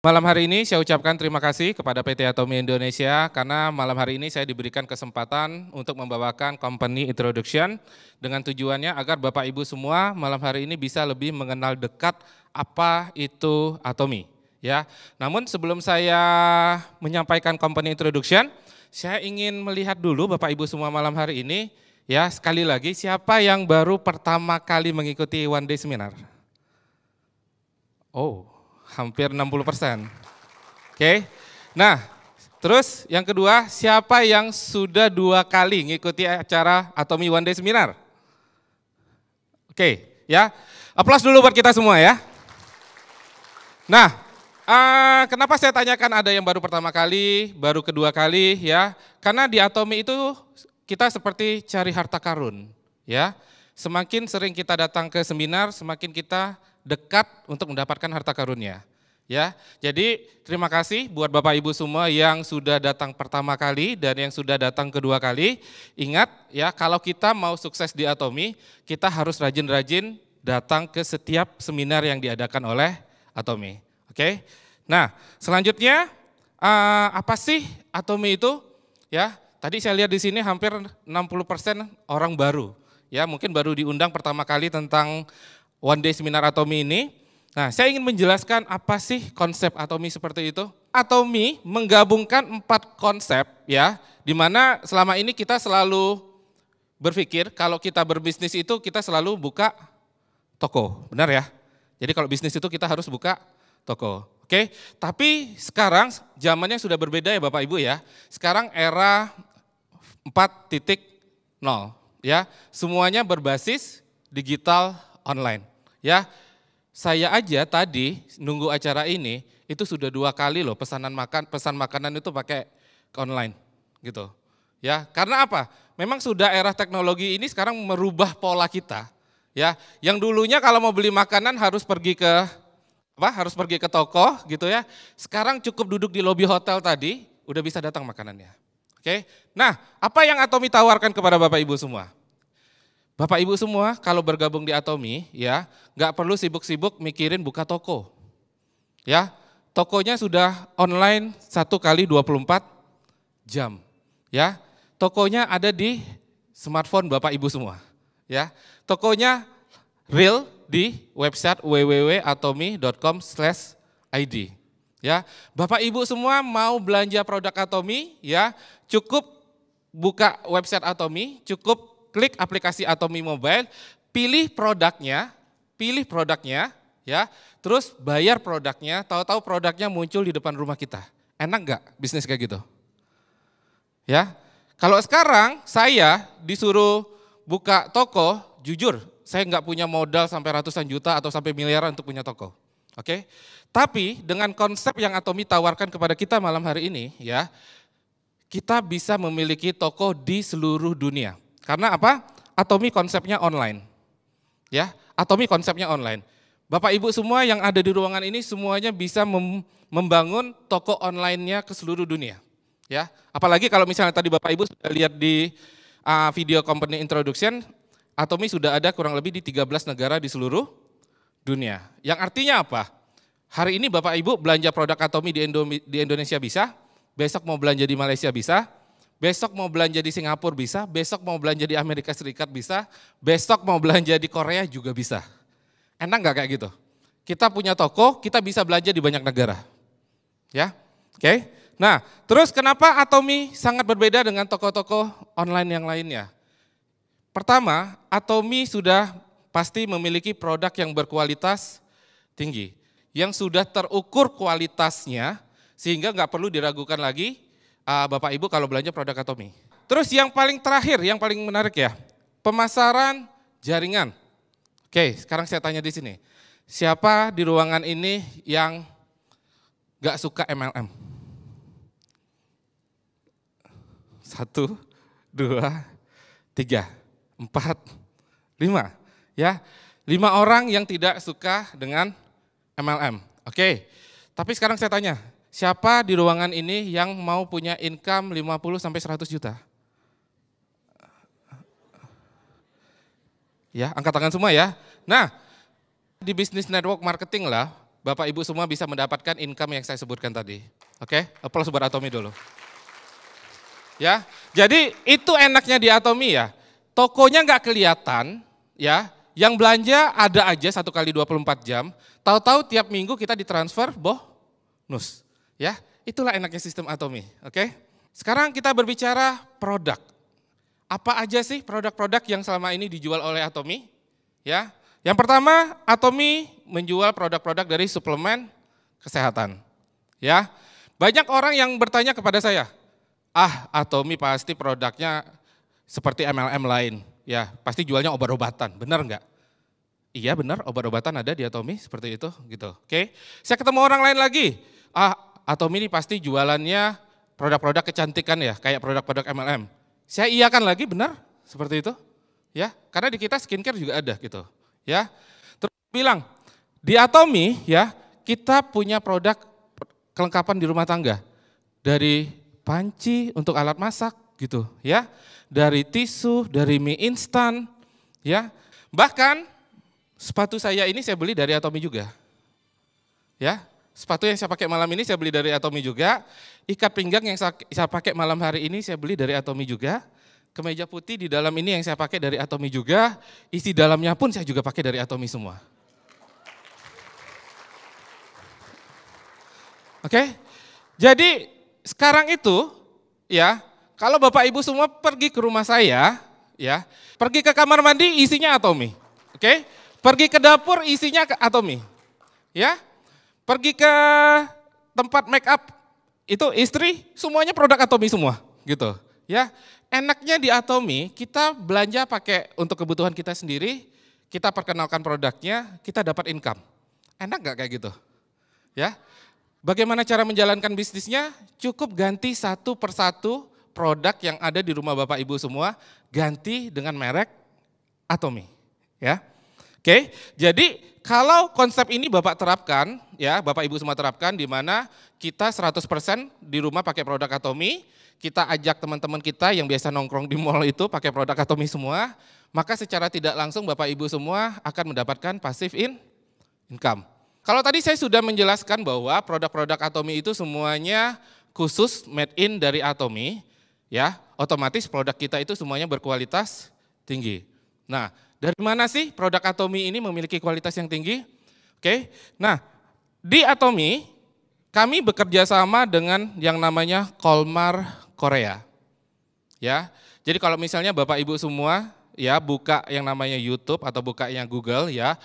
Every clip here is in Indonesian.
Malam hari ini saya ucapkan terima kasih kepada PT Atomi Indonesia karena malam hari ini saya diberikan kesempatan untuk membawakan company introduction dengan tujuannya agar Bapak Ibu semua malam hari ini bisa lebih mengenal dekat apa itu Atomi. Ya, namun sebelum saya menyampaikan company introduction, saya ingin melihat dulu Bapak Ibu semua malam hari ini. Ya, sekali lagi siapa yang baru pertama kali mengikuti One Day Seminar? Oh, hampir 60%. Oke. Nah, terus yang kedua, siapa yang sudah 2 kali ngikuti acara Atomi One Day Seminar? Oke, ya. Aplaus dulu buat kita semua ya. Nah, kenapa saya tanyakan ada yang baru pertama kali, baru kedua kali ya? Karena di Atomi itu kita seperti cari harta karun, ya. Semakin sering kita datang ke seminar, semakin kita dekat untuk mendapatkan harta karunnya. Ya, jadi terima kasih buat Bapak Ibu semua yang sudah datang pertama kali dan yang sudah datang kedua kali. Ingat ya, kalau kita mau sukses di Atomi, kita harus rajin-rajin datang ke setiap seminar yang diadakan oleh Atomi. Oke. Nah, selanjutnya apa sih Atomi itu? Ya, tadi saya lihat di sini hampir 60% orang baru. Ya, mungkin baru diundang pertama kali tentang One Day Seminar Atomi ini. Nah, saya ingin menjelaskan apa sih konsep Atomi seperti itu. Atomi menggabungkan 4 konsep ya, di mana selama ini kita selalu berpikir kalau kita berbisnis itu kita selalu buka toko, benar ya? Jadi kalau bisnis itu kita harus buka toko. Oke, tapi sekarang zamannya sudah berbeda ya Bapak Ibu ya. Sekarang era 4.0 ya, semuanya berbasis digital online ya. Saya aja tadi nunggu acara ini itu sudah 2 kali loh pesan makanan itu pakai online gitu. Ya, karena apa? Memang sudah era teknologi ini sekarang merubah pola kita. Ya, yang dulunya kalau mau beli makanan harus pergi ke Harus pergi ke toko gitu ya. Sekarang cukup duduk di lobi hotel tadi udah bisa datang makanannya. Oke. Nah, apa yang Atomi tawarkan kepada Bapak Ibu semua? Bapak Ibu semua kalau bergabung di Atomi ya, nggak perlu sibuk-sibuk mikirin buka toko. Ya, tokonya sudah online 1 kali 24 jam. Ya, tokonya ada di smartphone Bapak Ibu semua. Ya, tokonya real di website www.atomi.com/id. Ya, Bapak Ibu semua mau belanja produk Atomi ya, cukup buka website Atomi, cukup klik aplikasi Atomi Mobile, pilih produknya ya, terus bayar produknya, tahu-tahu produknya muncul di depan rumah kita. Enak nggak bisnis kayak gitu? Ya, kalau sekarang saya disuruh buka toko, jujur saya nggak punya modal sampai ratusan juta atau sampai miliaran untuk punya toko. Oke, tapi dengan konsep yang Atomi tawarkan kepada kita malam hari ini ya, kita bisa memiliki toko di seluruh dunia. Karena apa? Atomi konsepnya online. Ya, Atomi konsepnya online. Bapak Ibu semua yang ada di ruangan ini semuanya bisa membangun toko online-nya ke seluruh dunia. Ya, apalagi kalau misalnya tadi Bapak Ibu sudah lihat di video company introduction, Atomi sudah ada kurang lebih di 13 negara di seluruh dunia. Yang artinya apa? Hari ini Bapak Ibu belanja produk Atomi di Indonesia bisa, besok mau belanja di Malaysia bisa, besok mau belanja di Singapura bisa, besok mau belanja di Amerika Serikat bisa, besok mau belanja di Korea juga bisa. Enak nggak kayak gitu? Kita punya toko, kita bisa belanja di banyak negara. Ya, oke. Nah, terus kenapa Atomi sangat berbeda dengan toko-toko online yang lainnya? Pertama, Atomi sudah pasti memiliki produk yang berkualitas tinggi, yang sudah terukur kualitasnya sehingga nggak perlu diragukan lagi Bapak Ibu kalau belanja produk Atomi. Terus yang paling terakhir, yang paling menarik ya, pemasaran jaringan. Oke, sekarang saya tanya di sini, siapa di ruangan ini yang nggak suka MLM? 1, 2, 3, 4, 5. Ya, 5 orang yang tidak suka dengan MLM. Oke, tapi sekarang saya tanya, siapa di ruangan ini yang mau punya income 50-100 juta? Ya, angkat tangan semua ya. Nah, di bisnis network marketing lah, Bapak Ibu semua bisa mendapatkan income yang saya sebutkan tadi. Oke, applause buat Atomi dulu. Ya, jadi itu enaknya di Atomi ya. Tokonya nggak kelihatan, ya. Yang belanja ada aja 1 kali 24 jam. Tahu-tahu tiap minggu kita ditransfer bonus. Ya, itulah enaknya sistem Atomi. Oke. Sekarang kita berbicara produk. Apa aja sih produk-produk yang selama ini dijual oleh Atomi? Ya, yang pertama Atomi menjual produk-produk dari suplemen kesehatan. Ya, banyak orang yang bertanya kepada saya, Atomi pasti produknya seperti MLM lain, ya pasti jualnya obat-obatan, benar enggak? Iya benar, obat-obatan ada di Atomi seperti itu, gitu. Oke, saya ketemu orang lain lagi, Atomi ini pasti jualannya produk-produk kecantikan ya, kayak produk-produk MLM. Saya iyakan lagi, benar seperti itu, ya karena di kita skincare juga ada gitu, ya. Terus bilang di Atomi ya kita punya produk kelengkapan di rumah tangga dari panci untuk alat masak gitu ya, dari tisu, dari mie instan ya. Bahkan sepatu saya ini saya beli dari Atomi juga. Ya, sepatu yang saya pakai malam ini saya beli dari Atomi juga. Ikat pinggang yang saya pakai malam hari ini saya beli dari Atomi juga. Kemeja putih di dalam ini yang saya pakai dari Atomi juga. Isi dalamnya pun saya juga pakai dari Atomi semua. Oke, jadi sekarang itu ya, kalau Bapak Ibu semua pergi ke rumah saya, ya, pergi ke kamar mandi isinya Atomi, oke? Pergi ke dapur isinya Atomi, ya. Pergi ke tempat make up itu istri semuanya produk Atomi semua, gitu, ya. Enaknya di Atomi kita belanja pakai untuk kebutuhan kita sendiri, kita perkenalkan produknya, kita dapat income. Enak nggak kayak gitu, ya? Bagaimana cara menjalankan bisnisnya? Cukup ganti satu persatu produk yang ada di rumah Bapak Ibu semua, ganti dengan merek Atomi. Ya, oke. Jadi kalau konsep ini Bapak terapkan, ya Bapak Ibu semua terapkan, di mana kita 100% di rumah pakai produk Atomi, kita ajak teman-teman kita yang biasa nongkrong di mall itu pakai produk Atomi semua, maka secara tidak langsung Bapak Ibu semua akan mendapatkan passive income. Kalau tadi saya sudah menjelaskan bahwa produk-produk Atomi itu semuanya khusus made in dari Atomi, ya, otomatis produk kita itu semuanya berkualitas tinggi. Nah, dari mana sih produk Atomi ini memiliki kualitas yang tinggi? Oke, nah di Atomi kami bekerja sama dengan yang namanya Kolmar Korea, ya. Jadi kalau misalnya Bapak Ibu semua ya buka yang namanya YouTube atau buka yang Google ya,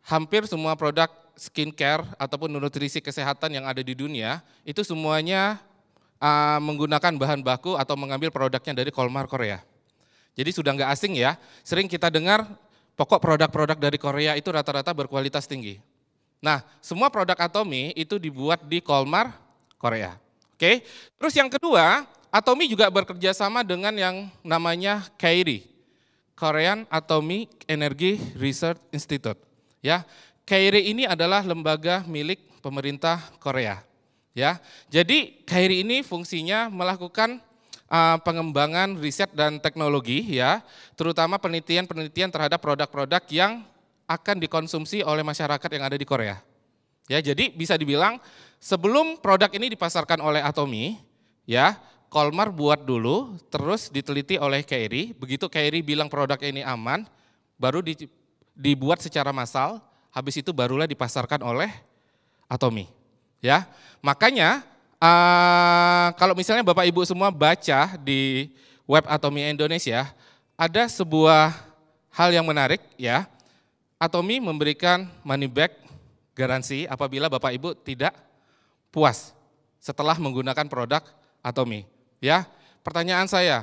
hampir semua produk skincare ataupun nutrisi kesehatan yang ada di dunia itu semuanya menggunakan bahan baku atau mengambil produknya dari Kolmar Korea. Jadi sudah nggak asing ya, sering kita dengar pokok produk-produk dari Korea itu rata-rata berkualitas tinggi. Nah, semua produk Atomi itu dibuat di Kolmar Korea. Oke. Terus yang kedua, Atomi juga bekerja sama dengan yang namanya KAERI, Korean Atomic Energy Research Institute. Ya, KAERI ini adalah lembaga milik pemerintah Korea. Ya, jadi KAERI ini fungsinya melakukan pengembangan riset dan teknologi, ya, terutama penelitian-penelitian terhadap produk-produk yang akan dikonsumsi oleh masyarakat yang ada di Korea. Ya, jadi bisa dibilang sebelum produk ini dipasarkan oleh Atomi, ya, Kolmar buat dulu, terus diteliti oleh KAERI. Begitu KAERI bilang produk ini aman, baru dibuat secara massal. Habis itu barulah dipasarkan oleh Atomi, ya. Makanya kalau misalnya Bapak Ibu semua baca di web Atomi Indonesia, ada sebuah hal yang menarik, ya. Atomi memberikan money back garansi apabila Bapak Ibu tidak puas setelah menggunakan produk Atomi, ya. Pertanyaan saya,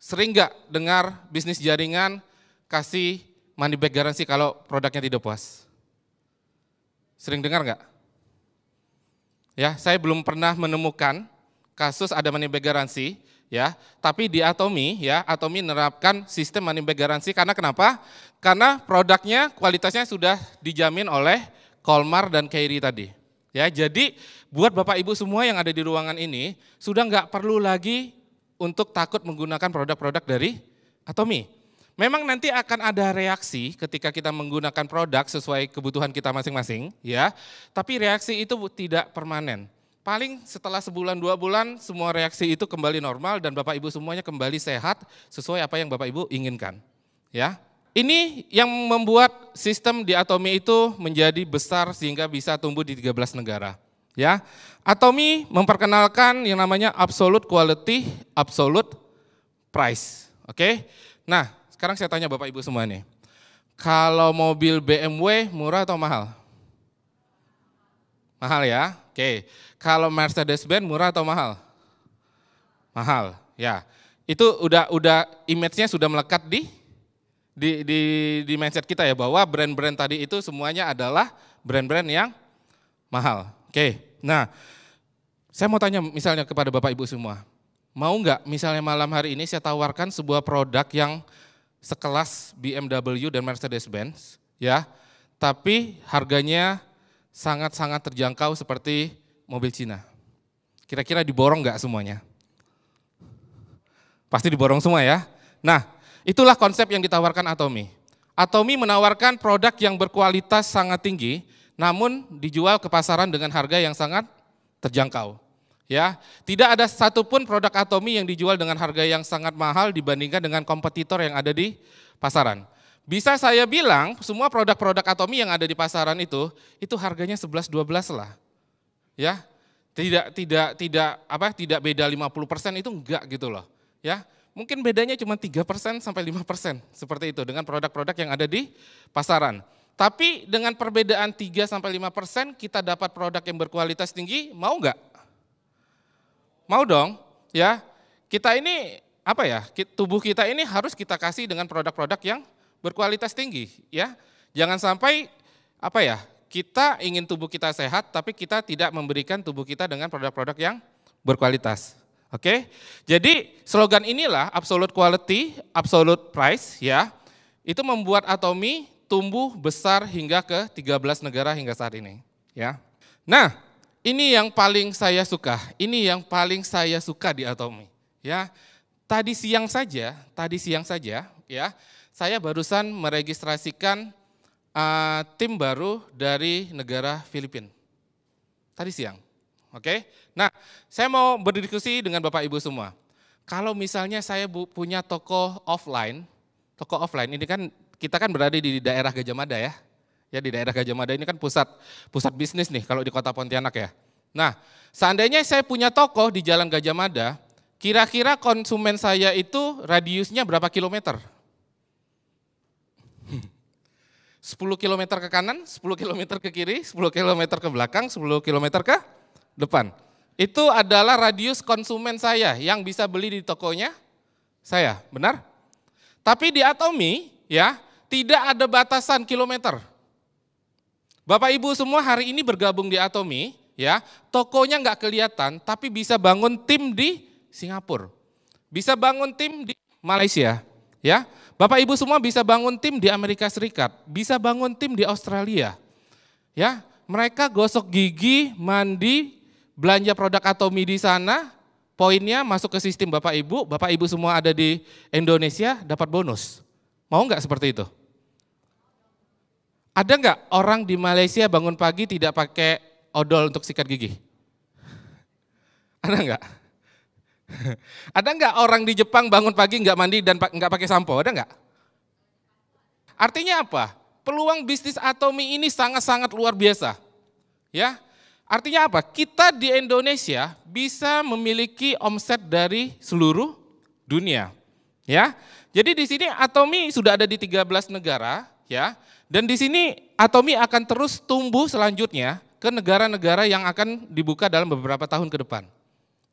sering nggak dengar bisnis jaringan kasih money back garansi kalau produknya tidak puas? Sering dengar nggak? Ya, saya belum pernah menemukan kasus ada money back garansi, ya. Tapi di Atomi, ya, Atomi menerapkan sistem money back garansi karena kenapa? Karena produknya kualitasnya sudah dijamin oleh Kolmar dan KAERI tadi. Ya, jadi buat Bapak Ibu semua yang ada di ruangan ini sudah nggak perlu lagi untuk takut menggunakan produk-produk dari Atomi. Memang nanti akan ada reaksi ketika kita menggunakan produk sesuai kebutuhan kita masing-masing, ya. Tapi reaksi itu tidak permanen. Paling setelah sebulan 2 bulan semua reaksi itu kembali normal dan Bapak Ibu semuanya kembali sehat sesuai apa yang Bapak Ibu inginkan, ya. Ini yang membuat sistem di Atomi itu menjadi besar sehingga bisa tumbuh di 13 negara, ya. Atomi memperkenalkan yang namanya absolute quality, absolute price. Oke. Nah, sekarang saya tanya Bapak Ibu semua nih, kalau mobil BMW murah atau mahal? Mahal ya, oke. Kalau Mercedes-Benz murah atau mahal? Mahal, ya. Itu udah image-nya sudah melekat di mindset kita ya, bahwa brand-brand tadi itu semuanya adalah brand-brand yang mahal. Oke, nah saya mau tanya misalnya kepada Bapak Ibu semua, mau nggak misalnya malam hari ini saya tawarkan sebuah produk yang sekelas BMW dan Mercedes-Benz, ya, tapi harganya sangat-sangat terjangkau seperti mobil Cina. Kira-kira diborong nggak semuanya? Pasti diborong semua ya. Nah, itulah konsep yang ditawarkan Atomi. Atomi menawarkan produk yang berkualitas sangat tinggi, namun dijual ke pasaran dengan harga yang sangat terjangkau. Ya, tidak ada satupun produk Atomi yang dijual dengan harga yang sangat mahal dibandingkan dengan kompetitor yang ada di pasaran. Bisa saya bilang semua produk-produk Atomi yang ada di pasaran itu harganya 11-12 lah. Ya. Tidak beda 50% itu enggak gitu loh. Ya. Mungkin bedanya cuma 3% sampai 5% seperti itu dengan produk-produk yang ada di pasaran. Tapi dengan perbedaan 3 sampai 5% kita dapat produk yang berkualitas tinggi, mau enggak? Mau dong, ya. Kita ini tubuh kita ini harus kita kasih dengan produk-produk yang berkualitas tinggi, ya. Jangan sampai kita ingin tubuh kita sehat tapi kita tidak memberikan tubuh kita dengan produk-produk yang berkualitas. Oke? Jadi slogan inilah absolute quality, absolute price, ya. Itu membuat Atomi tumbuh besar hingga ke 13 negara hingga saat ini, ya. Nah, ini yang paling saya suka, di Atomi. Ya, tadi siang saja, ya, saya barusan meregistrasikan tim baru dari negara Filipina. Tadi siang, oke? Nah, saya mau berdiskusi dengan Bapak Ibu semua. Kalau misalnya saya punya toko offline ini kan kita kan berada di daerah Gajah Mada ya. Ya, di daerah Gajah Mada ini kan pusat bisnis nih kalau di kota Pontianak ya. Nah, seandainya saya punya toko di Jalan Gajah Mada, kira-kira konsumen saya itu radiusnya berapa kilometer? 10 kilometer ke kanan, 10 kilometer ke kiri, 10 kilometer ke belakang, 10 kilometer ke depan. Itu adalah radius konsumen saya yang bisa beli di tokonya saya, benar? Tapi di Atomi ya, tidak ada batasan kilometer. Bapak Ibu semua hari ini bergabung di Atomi, ya, tokonya nggak kelihatan, tapi bisa bangun tim di Singapura, bisa bangun tim di Malaysia, ya. Bapak Ibu semua bisa bangun tim di Amerika Serikat, bisa bangun tim di Australia, ya. Mereka gosok gigi, mandi, belanja produk Atomi di sana, poinnya masuk ke sistem Bapak Ibu semua ada di Indonesia dapat bonus. Mau nggak seperti itu? Ada nggak orang di Malaysia bangun pagi tidak pakai odol untuk sikat gigi? Ada nggak? Ada nggak orang di Jepang bangun pagi nggak mandi dan nggak pakai sampo? Ada nggak? Artinya apa? Peluang bisnis Atomi ini sangat-sangat luar biasa. Ya, artinya apa? Kita di Indonesia bisa memiliki omset dari seluruh dunia. Ya, jadi di sini Atomi sudah ada di 13 negara, ya. Dan di sini Atomi akan terus tumbuh selanjutnya ke negara-negara yang akan dibuka dalam beberapa tahun ke depan.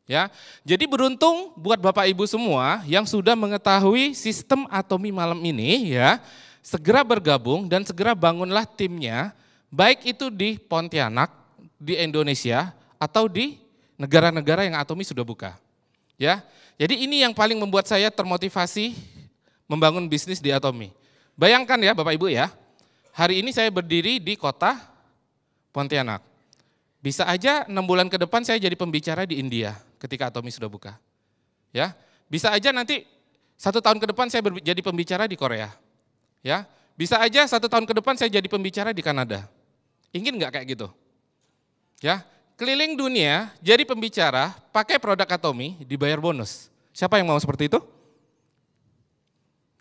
Ya, jadi beruntung buat Bapak Ibu semua yang sudah mengetahui sistem Atomi malam ini, ya, segera bergabung dan segera bangunlah timnya, baik itu di Pontianak, di Indonesia atau di negara-negara yang Atomi sudah buka. Ya, jadi ini yang paling membuat saya termotivasi membangun bisnis di Atomi. Bayangkan ya Bapak Ibu ya. Hari ini saya berdiri di kota Pontianak. Bisa aja 6 bulan ke depan saya jadi pembicara di India ketika Atomi sudah buka. Ya, bisa aja nanti 1 tahun ke depan saya jadi pembicara di Korea. Ya, bisa aja 1 tahun ke depan saya jadi pembicara di Kanada. Ingin nggak kayak gitu? Ya, keliling dunia jadi pembicara, pakai produk Atomy, dibayar bonus. Siapa yang mau seperti itu?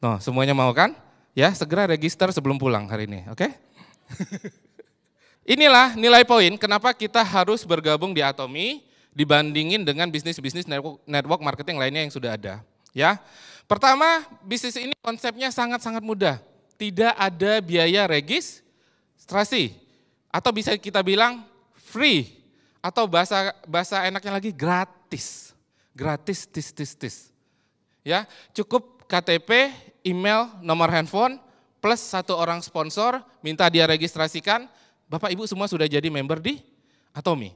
No, semuanya mau kan? Ya, segera register sebelum pulang hari ini, oke? Inilah nilai poin kenapa kita harus bergabung di Atomy dibandingin dengan bisnis-bisnis network marketing lainnya yang sudah ada. Ya, pertama, bisnis ini konsepnya sangat-sangat mudah. Tidak ada biaya registrasi, atau bisa kita bilang free, atau bahasa enaknya lagi gratis. Gratis, tis. Ya, cukup KTP, email, nomor handphone, plus 1 orang sponsor, minta dia registrasikan, Bapak Ibu semua sudah jadi member di Atomy.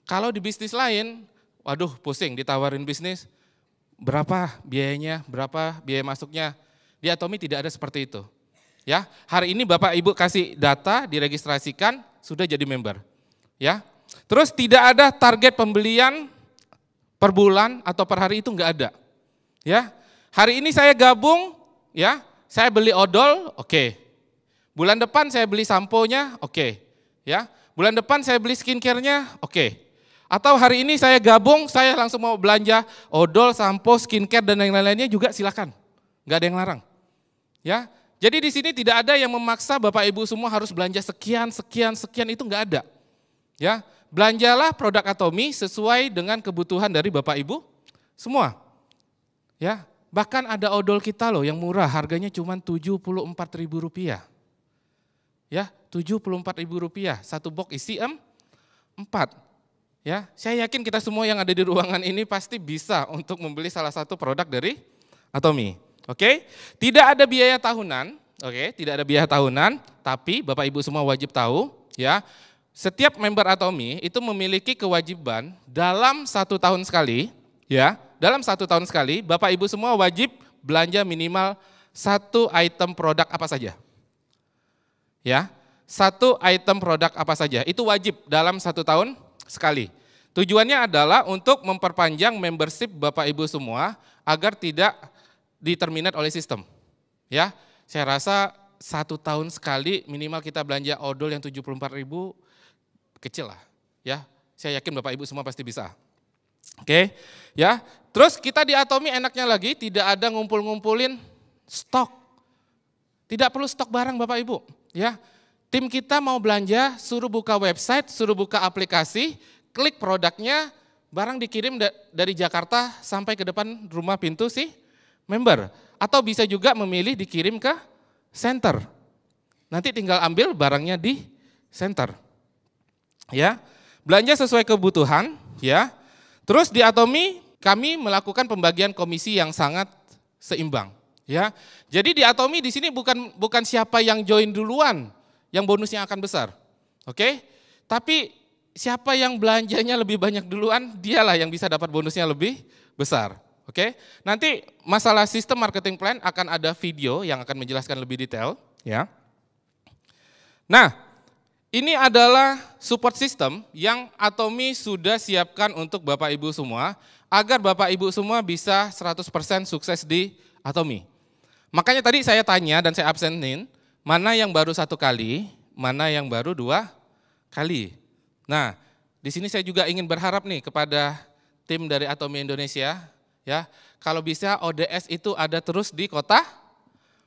Kalau di bisnis lain, waduh pusing ditawarin bisnis, berapa biayanya, berapa biaya masuknya. Di Atomy tidak ada seperti itu. Ya, hari ini Bapak Ibu kasih data, diregistrasikan, sudah jadi member. Ya, terus tidak ada target pembelian per bulan atau per hari, itu enggak ada. Ya, hari ini saya gabung, ya, saya beli odol, oke. Bulan depan saya beli sampo-nya, oke. Ya, bulan depan saya beli skincare-nya, oke. Atau hari ini saya gabung, saya langsung mau belanja odol, sampo, skincare dan yang lain-lainnya juga silakan. Enggak ada yang larang. Ya, jadi di sini tidak ada yang memaksa Bapak Ibu semua harus belanja sekian, itu enggak ada. Ya, belanjalah produk Atomy sesuai dengan kebutuhan dari Bapak Ibu semua. Ya, bahkan ada odol kita loh yang murah, harganya cuma Rp74.000. Ya, Rp74.000, 1 box isi 4. Ya, saya yakin kita semua yang ada di ruangan ini pasti bisa untuk membeli salah satu produk dari Atomy. Oke? Tidak ada biaya tahunan, oke? Tidak ada biaya tahunan, tapi Bapak Ibu semua wajib tahu, ya. Setiap member Atomy itu memiliki kewajiban dalam 1 tahun sekali, ya. Dalam 1 tahun sekali, Bapak Ibu semua wajib belanja minimal 1 item produk apa saja. Ya, 1 item produk apa saja, itu wajib dalam 1 tahun sekali. Tujuannya adalah untuk memperpanjang membership Bapak Ibu semua agar tidak diterminate oleh sistem. Ya, saya rasa 1 tahun sekali minimal kita belanja odol yang 74.000 kecil lah. Ya, saya yakin Bapak Ibu semua pasti bisa. Oke, ya. Terus kita di Atomy enaknya lagi tidak ada ngumpul-ngumpulin stok. Tidak perlu stok barang Bapak Ibu. Ya, tim kita mau belanja, suruh buka website, suruh buka aplikasi, klik produknya, barang dikirim dari Jakarta sampai ke depan rumah pintu si member. Atau bisa juga memilih dikirim ke center. Nanti tinggal ambil barangnya di center. Ya, belanja sesuai kebutuhan. Ya, terus di Atomy kami melakukan pembagian komisi yang sangat seimbang. Ya, jadi di Atomy di sini bukan siapa yang join duluan yang bonusnya akan besar, oke? Tapi siapa yang belanjanya lebih banyak duluan, dialah yang bisa dapat bonusnya lebih besar, oke? Nanti masalah sistem marketing plan akan ada video yang akan menjelaskan lebih detail, ya. Nah, ini adalah support system yang Atomy sudah siapkan untuk Bapak Ibu semua, agar Bapak Ibu semua bisa 100% sukses di Atomy. Makanya tadi saya tanya dan saya absenin, mana yang baru 1 kali, mana yang baru 2 kali. Nah, di sini saya juga ingin berharap nih kepada tim dari Atomy Indonesia, ya, kalau bisa ODS itu ada terus di kota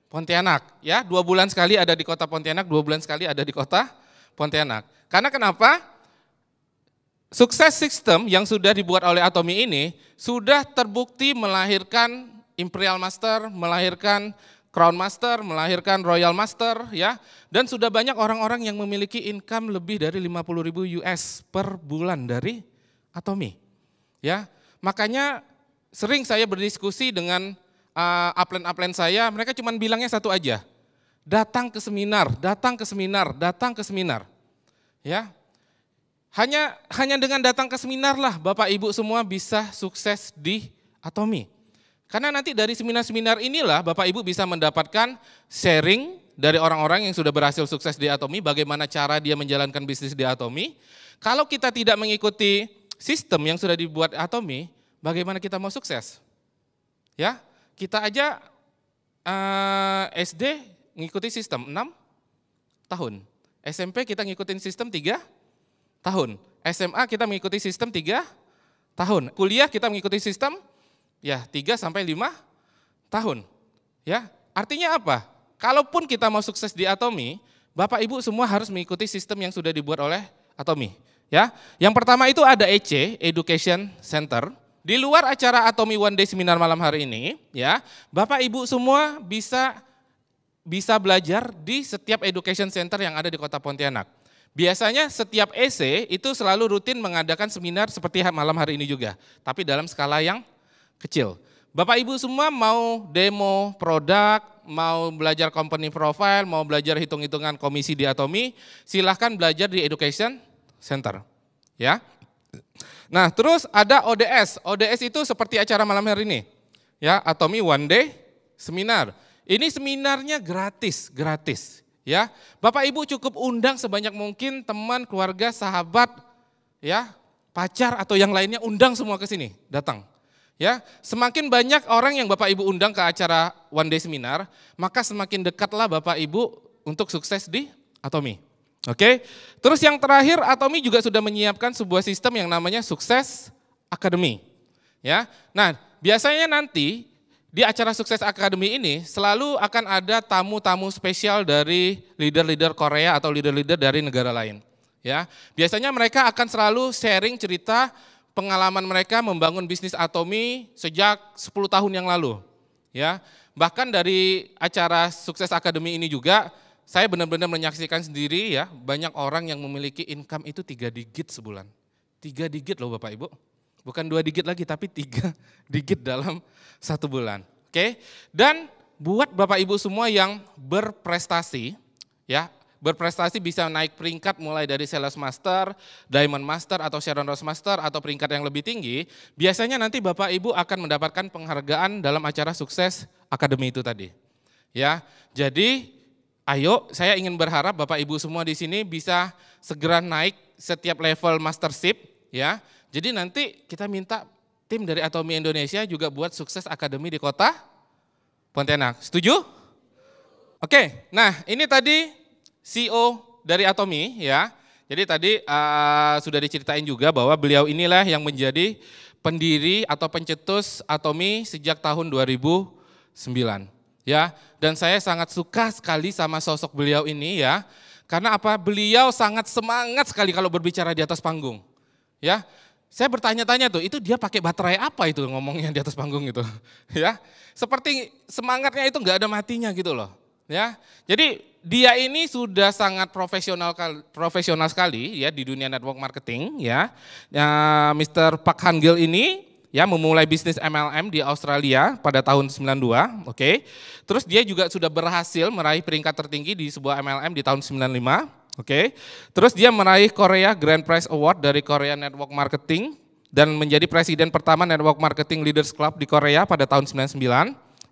Pontianak, ya, 2 bulan sekali ada di kota Pontianak, 2 bulan sekali ada di kota Pontianak. Karena kenapa? Sukses sistem yang sudah dibuat oleh Atomy ini sudah terbukti melahirkan Imperial Master, melahirkan Crown Master, melahirkan Royal Master, ya, dan sudah banyak orang-orang yang memiliki income lebih dari 50.000 US per bulan dari Atomy. Ya, makanya sering saya berdiskusi dengan upline saya, mereka cuma bilangnya satu aja, datang ke seminar, datang ke seminar, datang ke seminar. Ya, hanya dengan datang ke seminar lah Bapak Ibu semua bisa sukses di Atomy. Karena nanti dari seminar-seminar inilah Bapak Ibu bisa mendapatkan sharing dari orang-orang yang sudah berhasil sukses di Atomy, bagaimana cara dia menjalankan bisnis di Atomy. Kalau kita tidak mengikuti sistem yang sudah dibuat Atomy, bagaimana kita mau sukses? Ya, kita aja SD ngikuti sistem 6 tahun. SMP kita ngikutin sistem 3 tahun. SMA kita mengikuti sistem 3 tahun. Kuliah kita mengikuti sistem ya 3 sampai 5 tahun. Ya, artinya apa? Kalaupun kita mau sukses di Atomi, Bapak Ibu semua harus mengikuti sistem yang sudah dibuat oleh Atomi. Ya, yang pertama itu ada EC, Education Center. Di luar acara Atomi One Day Seminar malam hari ini, ya, Bapak Ibu semua bisa belajar di setiap education center yang ada di Kota Pontianak. Biasanya setiap EC itu selalu rutin mengadakan seminar seperti malam hari ini juga, tapi dalam skala yang kecil. Bapak Ibu semua mau demo produk, mau belajar company profile, mau belajar hitung-hitungan komisi di Atomi, silahkan belajar di education center. Ya. Nah, terus ada ODS. ODS itu seperti acara malam hari ini. Ya, Atomi One Day Seminar. Ini seminarnya gratis. Ya. Bapak Ibu cukup undang sebanyak mungkin teman, keluarga, sahabat, ya, pacar atau yang lainnya, undang semua ke sini, datang. Ya, semakin banyak orang yang Bapak Ibu undang ke acara One Day Seminar, maka semakin dekatlah Bapak Ibu untuk sukses di Atomi. Oke, terus yang terakhir Atomi juga sudah menyiapkan sebuah sistem yang namanya Sukses Academy. Ya, nah biasanya nanti di acara Sukses Academy ini selalu akan ada tamu-tamu spesial dari leader-leader Korea atau leader-leader dari negara lain. Ya, biasanya mereka akan selalu sharing cerita pengalaman mereka membangun bisnis Atomi sejak 10 tahun yang lalu. Ya, bahkan dari acara Sukses Academy ini juga saya benar-benar menyaksikan sendiri ya, banyak orang yang memiliki income itu 3 digit sebulan. 3 digit loh Bapak Ibu. Bukan 2 digit lagi, tapi 3 digit dalam 1 bulan. Oke. Dan buat Bapak Ibu semua yang berprestasi, ya, berprestasi bisa naik peringkat mulai dari Sales Master, Diamond Master, atau Sharon Rose Master, atau peringkat yang lebih tinggi, biasanya nanti Bapak Ibu akan mendapatkan penghargaan dalam acara Sukses Academy itu tadi. Ya, jadi ayo, saya ingin berharap Bapak Ibu semua di sini bisa segera naik setiap level mastership, ya. Jadi nanti kita minta tim dari Atomi Indonesia juga buat Sukses Academy di Kota Pontianak. Setuju? Oke. Nah, ini tadi CEO dari Atomi, ya. Jadi tadi sudah diceritain juga bahwa beliau inilah yang menjadi pendiri atau pencetus Atomi sejak tahun 2009. Ya, dan saya sangat suka sekali sama sosok beliau ini ya. Karena apa? Beliau sangat semangat sekali kalau berbicara di atas panggung. Ya. Saya bertanya-tanya tuh, itu dia pakai baterai apa itu ngomongnya di atas panggung gitu. Ya. Seperti semangatnya itu enggak ada matinya gitu loh. Ya. Jadi dia ini sudah sangat profesional sekali ya di dunia network marketing ya. Mr. Park Han-gil ini ya memulai bisnis MLM di Australia pada tahun 92, oke. Terus dia juga sudah berhasil meraih peringkat tertinggi di sebuah MLM di tahun 95, oke. Terus dia meraih Korea Grand Prize Award dari Korea Network Marketing dan menjadi presiden pertama Network Marketing Leaders Club di Korea pada tahun 99,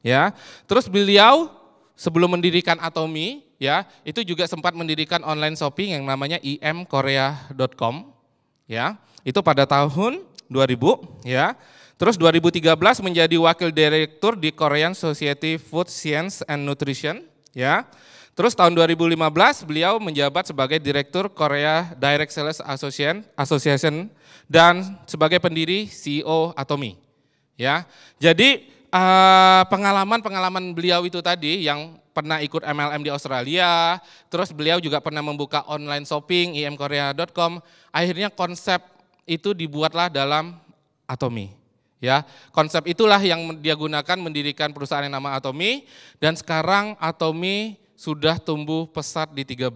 ya. Terus beliau sebelum mendirikan Atomi, ya, itu juga sempat mendirikan online shopping yang namanya imkorea.com, ya. Itu pada tahun 2000 ya. Terus 2013 menjadi wakil direktur di Korean Society Food Science and Nutrition ya. Terus tahun 2015 beliau menjabat sebagai direktur Korea Direct Sales Association dan sebagai pendiri CEO Atomi. Ya. Jadi pengalaman beliau itu tadi yang pernah ikut MLM di Australia, terus beliau juga pernah membuka online shopping imkorea.com, akhirnya konsep itu dibuatlah dalam Atomi. Ya, konsep itulah yang dia gunakan mendirikan perusahaan yang nama Atomi dan sekarang Atomi sudah tumbuh pesat di 13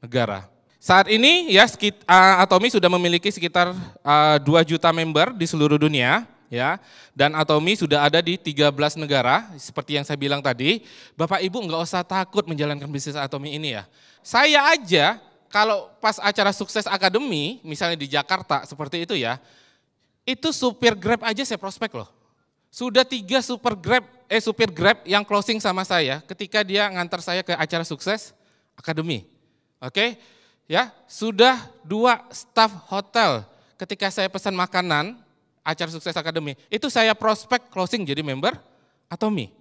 negara. Saat ini ya Atomi sudah memiliki sekitar 2 juta member di seluruh dunia ya. Dan Atomi sudah ada di 13 negara seperti yang saya bilang tadi. Bapak Ibu enggak usah takut menjalankan bisnis Atomi ini ya. Saya aja kalau pas acara Sukses Academy, misalnya di Jakarta seperti itu ya, itu supir Grab aja saya prospek loh. Sudah 3 supir Grab yang closing sama saya ketika dia ngantar saya ke acara Sukses Academy. Oke, ya sudah 2 staf hotel ketika saya pesan makanan acara Sukses Academy, itu saya prospek closing jadi member Atomi.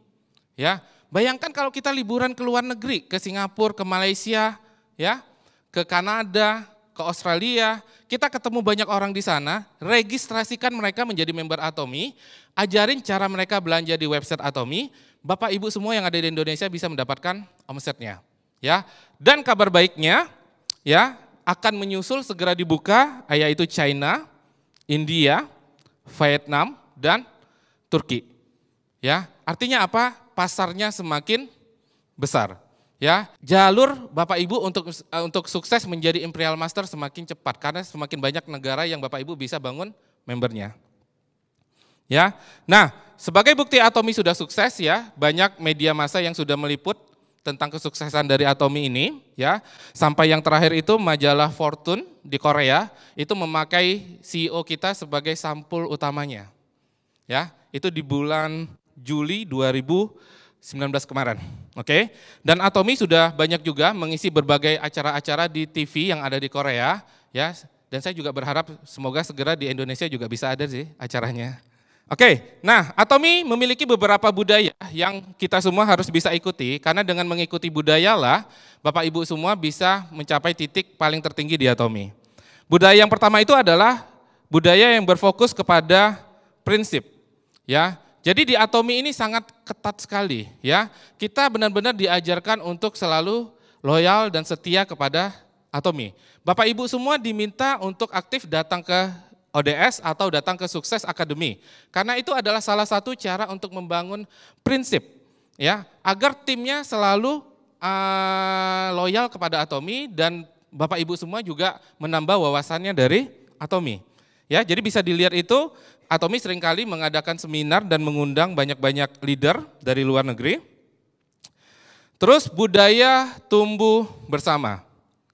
Ya, bayangkan kalau kita liburan ke luar negeri, ke Singapura, ke Malaysia, ya, ke Kanada, ke Australia, kita ketemu banyak orang di sana, registrasikan mereka menjadi member Atomi, ajarin cara mereka belanja di website Atomi, Bapak Ibu semua yang ada di Indonesia bisa mendapatkan omsetnya. Ya, dan kabar baiknya, ya, akan menyusul segera dibuka, yaitu China, India, Vietnam, dan Turki. Ya, artinya apa? Pasarnya semakin besar. Ya, jalur Bapak Ibu untuk sukses menjadi Imperial Master semakin cepat karena semakin banyak negara yang Bapak Ibu bisa bangun membernya. Ya, nah sebagai bukti Atomi sudah sukses ya, banyak media massa yang sudah meliput tentang kesuksesan dari Atomi ini. Ya, sampai yang terakhir itu majalah Fortune di Korea itu memakai CEO kita sebagai sampul utamanya. Ya, itu di bulan Juli 2019 kemarin. Oke. Dan Atomi sudah banyak juga mengisi berbagai acara-acara di TV yang ada di Korea, ya. Dan saya juga berharap semoga segera di Indonesia juga bisa ada sih acaranya. Oke. Nah, Atomi memiliki beberapa budaya yang kita semua harus bisa ikuti karena dengan mengikuti budaya lah Bapak Ibu semua bisa mencapai titik paling tertinggi di Atomi. Budaya yang pertama itu adalah budaya yang berfokus kepada prinsip, ya. Jadi di Atomi ini sangat ketat sekali, ya. Kita benar-benar diajarkan untuk selalu loyal dan setia kepada Atomi. Bapak Ibu semua diminta untuk aktif datang ke ODS atau datang ke Sukses Academy. Karena itu adalah salah satu cara untuk membangun prinsip, ya, agar timnya selalu loyal kepada Atomi dan Bapak Ibu semua juga menambah wawasannya dari Atomi. Ya, jadi bisa dilihat itu Atomi seringkali mengadakan seminar dan mengundang banyak-banyak leader dari luar negeri. Terus budaya tumbuh bersama.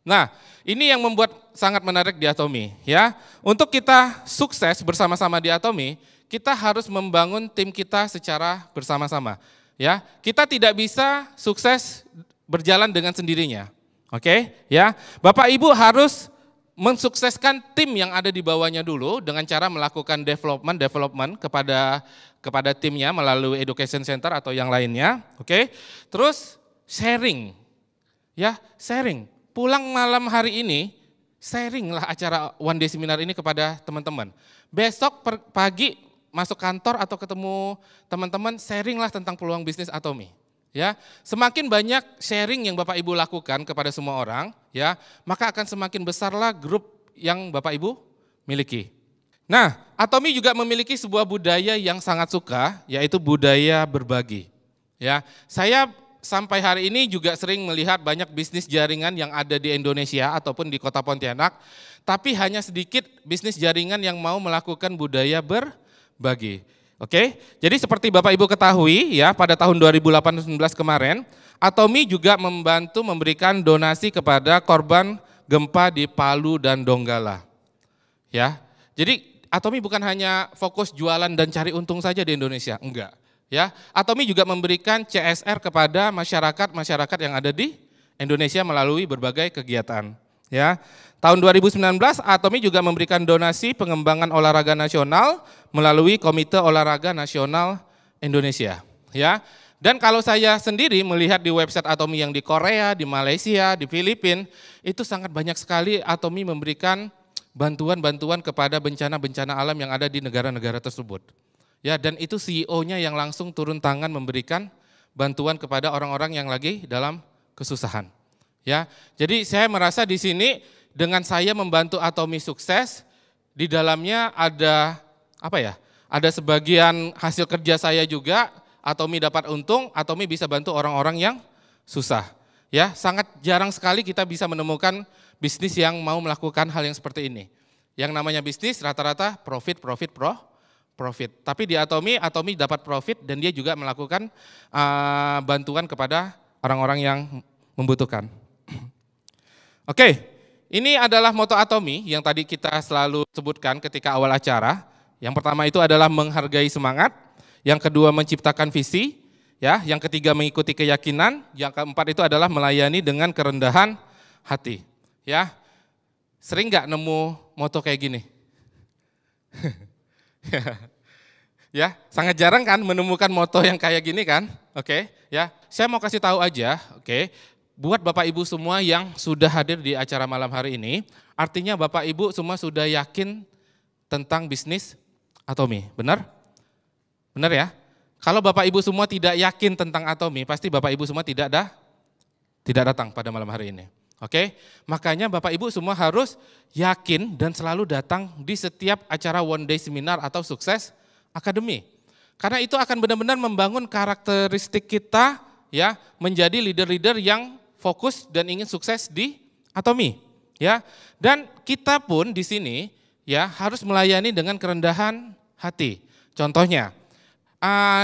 Nah, ini yang membuat sangat menarik di Atomi, ya. Untuk kita sukses bersama-sama di Atomi, kita harus membangun tim kita secara bersama-sama, ya. Kita tidak bisa sukses berjalan dengan sendirinya. Oke, ya. Bapak Ibu harus mensukseskan tim yang ada di bawahnya dulu dengan cara melakukan development kepada timnya melalui education center atau yang lainnya. Oke. Terus sharing. Ya, sharing. Pulang malam hari ini, sharinglah acara one day seminar ini kepada teman-teman. Besok pagi masuk kantor atau ketemu teman-teman, sharinglah tentang peluang bisnis Atomi. Ya, semakin banyak sharing yang Bapak Ibu lakukan kepada semua orang, ya, maka akan semakin besarlah grup yang Bapak Ibu miliki. Nah, Atomi juga memiliki sebuah budaya yang sangat suka, yaitu budaya berbagi. Ya, saya sampai hari ini juga sering melihat banyak bisnis jaringan yang ada di Indonesia ataupun di Kota Pontianak, tapi hanya sedikit bisnis jaringan yang mau melakukan budaya berbagi. Oke, jadi seperti Bapak Ibu ketahui ya, pada tahun 2018 kemarin, Atomi juga membantu memberikan donasi kepada korban gempa di Palu dan Donggala. Ya, jadi Atomi bukan hanya fokus jualan dan cari untung saja di Indonesia, enggak. Ya, Atomi juga memberikan CSR kepada masyarakat yang ada di Indonesia melalui berbagai kegiatan. Ya, tahun 2019 Atomi juga memberikan donasi pengembangan olahraga nasional melalui Komite Olahraga Nasional Indonesia. Ya, dan kalau saya sendiri melihat di website Atomi yang di Korea, di Malaysia, di Filipina, itu sangat banyak sekali Atomi memberikan bantuan-bantuan kepada bencana-bencana alam yang ada di negara-negara tersebut. Ya, dan itu CEO-nya yang langsung turun tangan memberikan bantuan kepada orang-orang yang lagi dalam kesusahan. Ya, jadi saya merasa di sini dengan saya membantu Atomi sukses, di dalamnya ada apa ya? Ada sebagian hasil kerja saya juga, Atomi dapat untung, Atomi bisa bantu orang-orang yang susah. Ya, sangat jarang sekali kita bisa menemukan bisnis yang mau melakukan hal yang seperti ini. Yang namanya bisnis rata-rata profit. Tapi di Atomi dapat profit dan dia juga melakukan bantuan kepada orang-orang yang membutuhkan. Oke, ini adalah moto Atomi yang tadi kita selalu sebutkan ketika awal acara. Yang pertama itu adalah menghargai semangat, yang kedua menciptakan visi, ya, yang ketiga mengikuti keyakinan, yang keempat itu adalah melayani dengan kerendahan hati. Ya, sering nggak nemu moto kayak gini? Ya, sangat jarang kan menemukan moto yang kayak gini kan? Oke, ya. Saya mau kasih tahu aja, oke. Buat Bapak Ibu semua yang sudah hadir di acara malam hari ini, artinya Bapak Ibu semua sudah yakin tentang bisnis Atomi, benar? Benar ya? Kalau Bapak Ibu semua tidak yakin tentang Atomi, pasti Bapak Ibu semua tidak datang pada malam hari ini. Oke, makanya Bapak Ibu semua harus yakin dan selalu datang di setiap acara One Day Seminar atau Sukses Academy. Karena itu akan benar-benar membangun karakteristik kita ya menjadi leader-leader yang fokus dan ingin sukses di Atomi, ya. Dan kita pun di sini ya harus melayani dengan kerendahan hati. Contohnya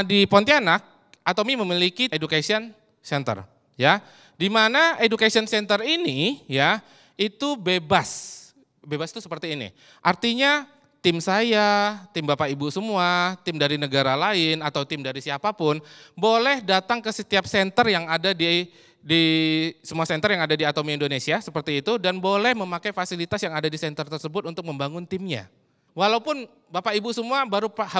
di Pontianak Atomi memiliki education center, ya. Di mana education center ini ya itu bebas. Bebas itu seperti ini. Artinya tim saya, tim Bapak Ibu semua, tim dari negara lain atau tim dari siapapun boleh datang ke setiap center yang ada di semua center yang ada di Atomi Indonesia seperti itu dan boleh memakai fasilitas yang ada di center tersebut untuk membangun timnya. Walaupun Bapak Ibu semua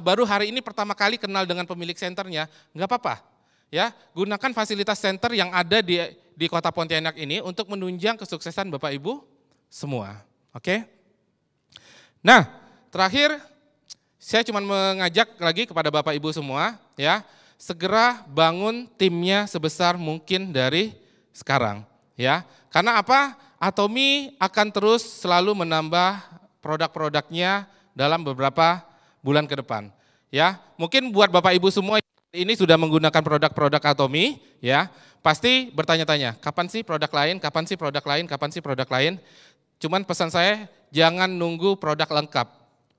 baru hari ini pertama kali kenal dengan pemilik senternya, nggak apa-apa. Ya, gunakan fasilitas center yang ada di Kota Pontianak ini untuk menunjang kesuksesan Bapak Ibu semua. Oke? Nah, terakhir, saya cuma mengajak lagi kepada Bapak Ibu semua, ya, segera bangun timnya sebesar mungkin dari sekarang, ya. Karena apa? Atomi akan terus selalu menambah produk-produknya dalam beberapa bulan ke depan, ya. Mungkin buat Bapak Ibu semua ini sudah menggunakan produk-produk Atomi, ya, pasti bertanya-tanya, kapan sih produk lain, kapan sih produk lain, kapan sih produk lain. Cuman pesan saya, jangan nunggu produk lengkap.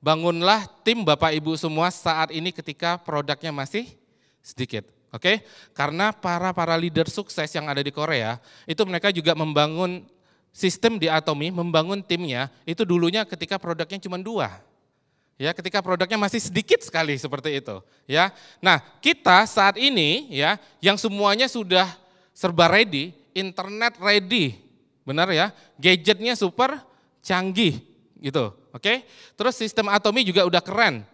Bangunlah tim Bapak Ibu semua saat ini ketika produknya masih sedikit. Oke? Karena para leader sukses yang ada di Korea, itu mereka juga membangun sistem di Atomi, membangun timnya, itu dulunya ketika produknya cuma 2. Ya, ketika produknya masih sedikit sekali seperti itu, ya. Nah, kita saat ini ya, yang semuanya sudah serba ready, internet ready. Benar ya? Gadgetnya super canggih gitu. Oke? Terus sistem Atomi juga udah keren.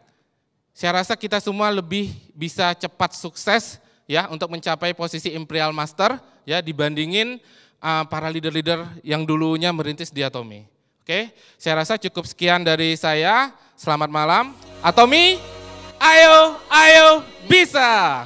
Saya rasa kita semua lebih bisa cepat sukses ya untuk mencapai posisi Imperial Master ya dibandingin para leader-leader yang dulunya merintis di Atomi. Oke? Saya rasa cukup sekian dari saya. Selamat malam. Atomi, ayo bisa.